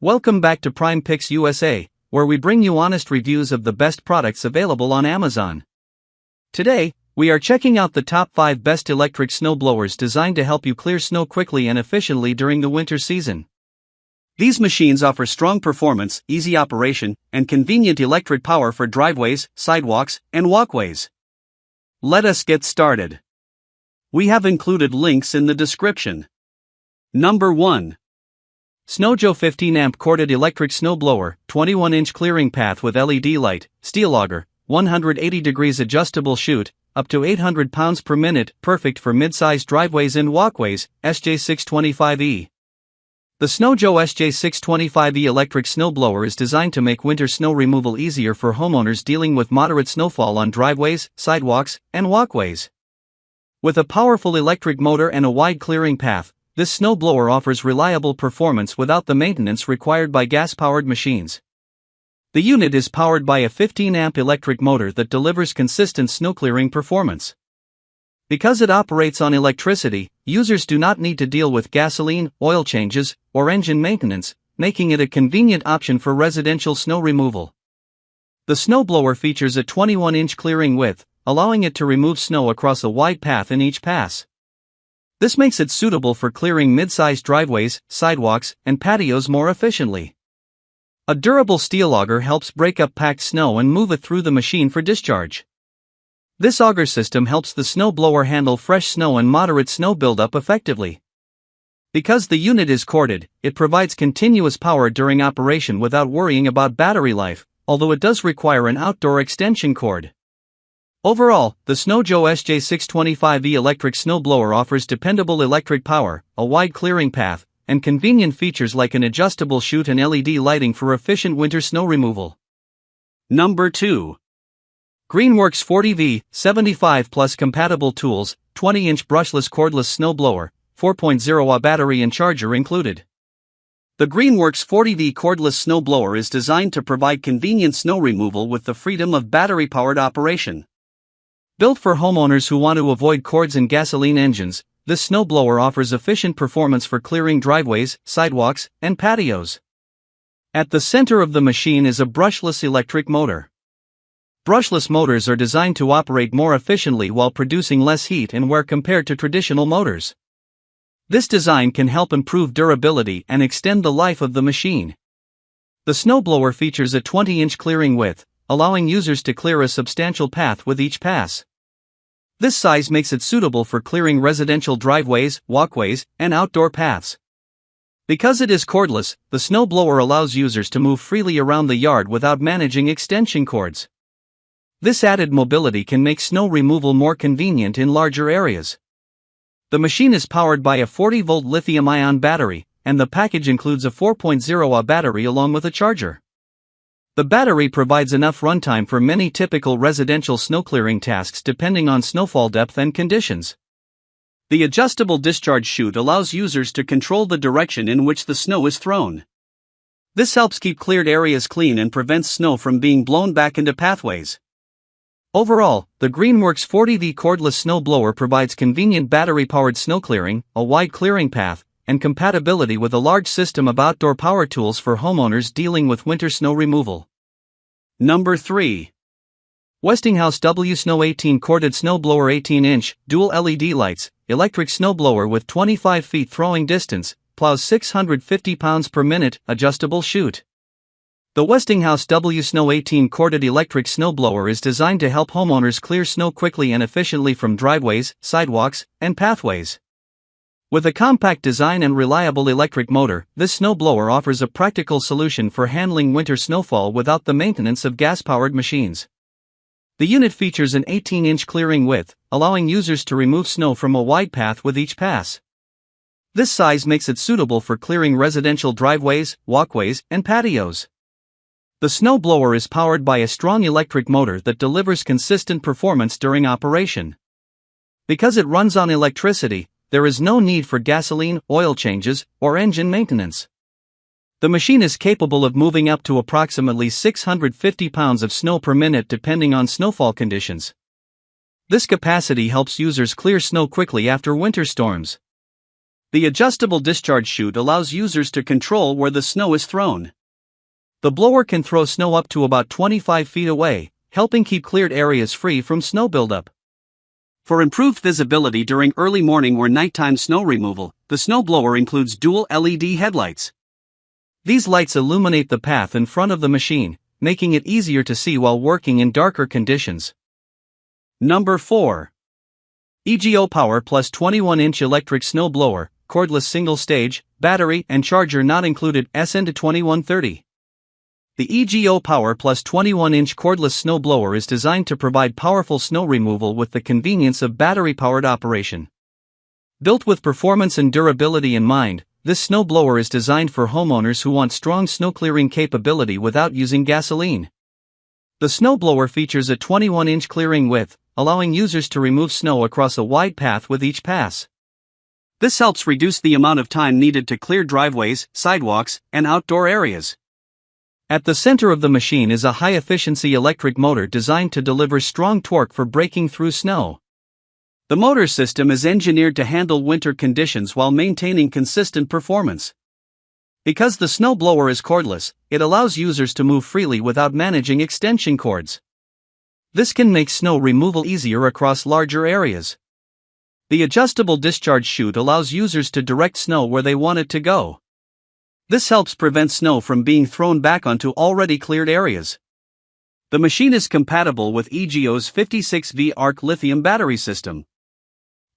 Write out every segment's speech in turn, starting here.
Welcome back to Prime Picks USA, where we bring you honest reviews of the best products available on Amazon. Today, we are checking out the top 5 best electric snowblowers designed to help you clear snow quickly and efficiently during the winter season. These machines offer strong performance, easy operation, and convenient electric power for driveways, sidewalks, and walkways. Let us get started. We have included links in the description. Number 1. SnowJoe 15-amp corded electric snowblower, 21-inch clearing path with LED light, steel auger, 180 degrees adjustable chute, up to 800 pounds per minute, perfect for mid-sized driveways and walkways, SJ625E. The SnowJoe SJ625E electric snowblower is designed to make winter snow removal easier for homeowners dealing with moderate snowfall on driveways, sidewalks, and walkways. With a powerful electric motor and a wide clearing path, this snowblower offers reliable performance without the maintenance required by gas-powered machines. The unit is powered by a 15-amp electric motor that delivers consistent snow-clearing performance. Because it operates on electricity, users do not need to deal with gasoline, oil changes, or engine maintenance, making it a convenient option for residential snow removal. The snowblower features a 21-inch clearing width, allowing it to remove snow across a wide path in each pass. This makes it suitable for clearing mid-sized driveways, sidewalks, and patios more efficiently. A durable steel auger helps break up packed snow and move it through the machine for discharge. This auger system helps the snowblower handle fresh snow and moderate snow buildup effectively. Because the unit is corded, it provides continuous power during operation without worrying about battery life, although it does require an outdoor extension cord. Overall, the SnowJoe SJ625E electric snowblower offers dependable electric power, a wide clearing path, and convenient features like an adjustable chute and LED lighting for efficient winter snow removal. Number 2. Greenworks 40V 75 Plus compatible tools, 20-inch brushless cordless snowblower, 4.0Ah battery and charger included. The Greenworks 40V cordless snowblower is designed to provide convenient snow removal with the freedom of battery-powered operation. Built for homeowners who want to avoid cords and gasoline engines, this snowblower offers efficient performance for clearing driveways, sidewalks, and patios. At the center of the machine is a brushless electric motor. Brushless motors are designed to operate more efficiently while producing less heat and wear compared to traditional motors. This design can help improve durability and extend the life of the machine. The snowblower features a 20-inch clearing width, allowing users to clear a substantial path with each pass. This size makes it suitable for clearing residential driveways, walkways, and outdoor paths. Because it is cordless, the snowblower allows users to move freely around the yard without managing extension cords. This added mobility can make snow removal more convenient in larger areas. The machine is powered by a 40-volt lithium-ion battery, and the package includes a 4.0Ah battery along with a charger. The battery provides enough runtime for many typical residential snow clearing tasks depending on snowfall depth and conditions. The adjustable discharge chute allows users to control the direction in which the snow is thrown. This helps keep cleared areas clean and prevents snow from being blown back into pathways. Overall, the Greenworks 40V cordless snowblower provides convenient battery-powered snow clearing, a wide clearing path, and compatibility with a large system of outdoor power tools for homeowners dealing with winter snow removal. Number 3. Westinghouse W Snow 18 corded snowblower 18-inch, dual LED lights, electric snowblower with 25 feet throwing distance, plows 650 pounds per minute, adjustable chute. The Westinghouse W Snow 18 corded electric snowblower is designed to help homeowners clear snow quickly and efficiently from driveways, sidewalks, and pathways. With a compact design and reliable electric motor, this snowblower offers a practical solution for handling winter snowfall without the maintenance of gas-powered machines. The unit features an 18-inch clearing width, allowing users to remove snow from a wide path with each pass. This size makes it suitable for clearing residential driveways, walkways, and patios. The snowblower is powered by a strong electric motor that delivers consistent performance during operation. Because it runs on electricity, there is no need for gasoline, oil changes, or engine maintenance. The machine is capable of moving up to approximately 650 pounds of snow per minute depending on snowfall conditions. This capacity helps users clear snow quickly after winter storms. The adjustable discharge chute allows users to control where the snow is thrown. The blower can throw snow up to about 25 feet away, helping keep cleared areas free from snow buildup. For improved visibility during early morning or nighttime snow removal, the snowblower includes dual LED headlights. These lights illuminate the path in front of the machine, making it easier to see while working in darker conditions. Number 4. EGO Power Plus 21-inch electric snow blower, cordless single-stage, battery and charger not included, SN to 2130. The EGO Power Plus 21-inch cordless snow blower is designed to provide powerful snow removal with the convenience of battery-powered operation. Built with performance and durability in mind, this snow blower is designed for homeowners who want strong snow clearing capability without using gasoline. The snow blower features a 21-inch clearing width, allowing users to remove snow across a wide path with each pass. This helps reduce the amount of time needed to clear driveways, sidewalks, and outdoor areas. At the center of the machine is a high-efficiency electric motor designed to deliver strong torque for breaking through snow. The motor system is engineered to handle winter conditions while maintaining consistent performance. Because the snow blower is cordless, it allows users to move freely without managing extension cords. This can make snow removal easier across larger areas. The adjustable discharge chute allows users to direct snow where they want it to go. This helps prevent snow from being thrown back onto already cleared areas. The machine is compatible with EGO's 56V ARC lithium battery system.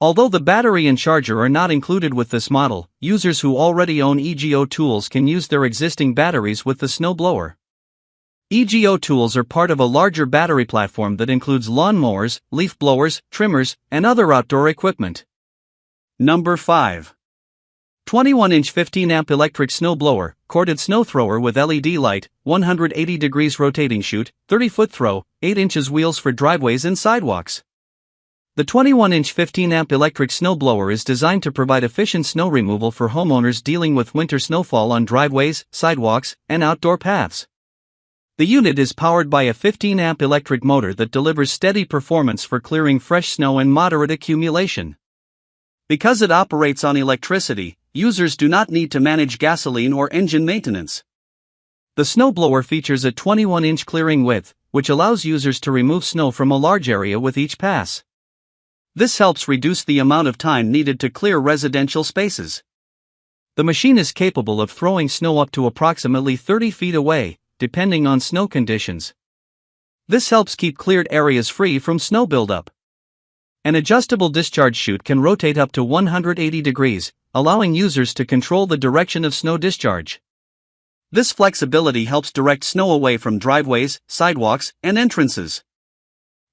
Although the battery and charger are not included with this model, users who already own EGO tools can use their existing batteries with the snowblower. EGO tools are part of a larger battery platform that includes lawn mowers, leaf blowers, trimmers, and other outdoor equipment. Number 5. 21-inch 15-amp electric snow blower, corded snow thrower with LED light, 180 degrees rotating chute, 30-foot throw, 8 inches wheels for driveways and sidewalks. The 21-inch 15-amp electric snow blower is designed to provide efficient snow removal for homeowners dealing with winter snowfall on driveways, sidewalks, and outdoor paths. The unit is powered by a 15-amp electric motor that delivers steady performance for clearing fresh snow and moderate accumulation. Because it operates on electricity, users do not need to manage gasoline or engine maintenance. The snowblower features a 21-inch clearing width, which allows users to remove snow from a large area with each pass. This helps reduce the amount of time needed to clear residential spaces. The machine is capable of throwing snow up to approximately 30 feet away, depending on snow conditions. This helps keep cleared areas free from snow buildup. An adjustable discharge chute can rotate up to 180 degrees, allowing users to control the direction of snow discharge. This flexibility helps direct snow away from driveways, sidewalks, and entrances.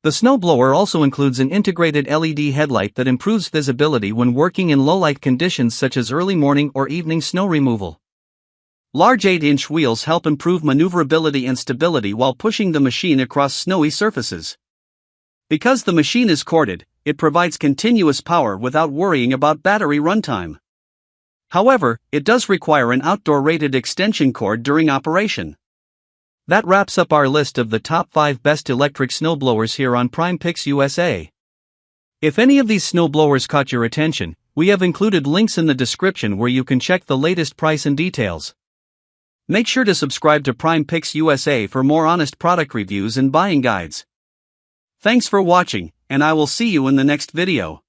The snowblower also includes an integrated LED headlight that improves visibility when working in low-light conditions such as early morning or evening snow removal. Large 8-inch wheels help improve maneuverability and stability while pushing the machine across snowy surfaces. Because the machine is corded, it provides continuous power without worrying about battery runtime. However, it does require an outdoor-rated extension cord during operation. That wraps up our list of the top 5 best electric snowblowers here on Prime Picks USA. If any of these snowblowers caught your attention, we have included links in the description where you can check the latest price and details. Make sure to subscribe to Prime Picks USA for more honest product reviews and buying guides. Thanks for watching, and I will see you in the next video.